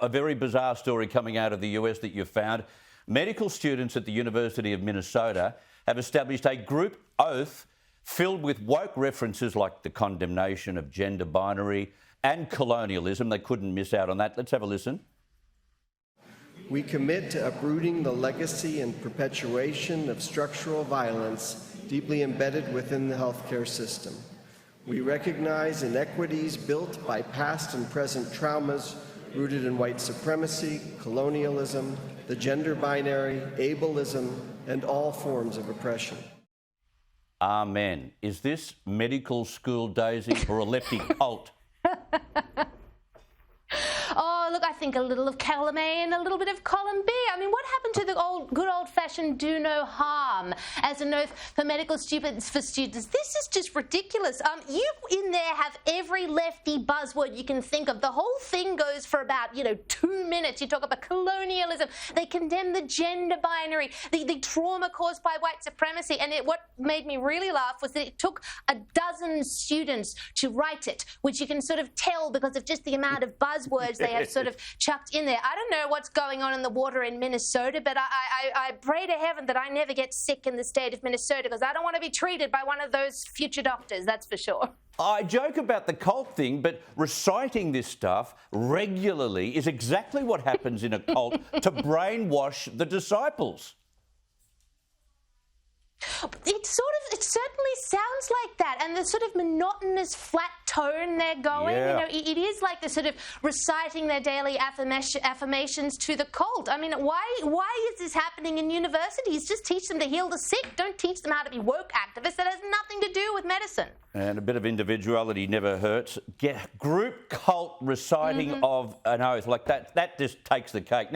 A very bizarre story coming out of the US that you've found. Medical students at the University of Minnesota have established a group oath filled with woke references like the condemnation of gender binary and colonialism. They couldn't miss out on that. Let's have a listen. We commit to uprooting the legacy and perpetuation of structural violence deeply embedded within the healthcare system. We recognize inequities built by past and present traumas rooted in white supremacy, colonialism, the gender binary, ableism, and all forms of oppression. Amen. Is this medical school, Daisy, or a lefty cult? Oh, look, I think a little of column A and a little bit of column B. I mean, what happened to the good old-fashioned do no harm as an oath for medical students? This is just ridiculous. You in there have every lefty buzzword you can think of. The whole thing goes for about, 2 minutes. You talk about colonialism. They condemn the gender binary, the trauma caused by white supremacy. And what made me really laugh was that it took a dozen students to write it, which you can sort of tell because of just the amount of buzzwords they have sort of chucked in there. I don't know what's going on in the water in Minnesota, but I pray to heaven that I never get sick in the state of Minnesota because I don't want to be treated by one of those future doctors, that's for sure. I joke about the cult thing, but reciting this stuff regularly is exactly what happens in a cult to brainwash the disciples. It certainly sounds like that, and the sort of monotonous flat tone they're going, Yeah. It is like they're sort of reciting their daily affirmations to the cult. I mean, why is this happening in universities? Just teach them to heal the sick. Don't teach them how to be woke activists. That has nothing to do with medicine. And a bit of individuality never hurts. Group cult reciting of an oath like that just takes the cake.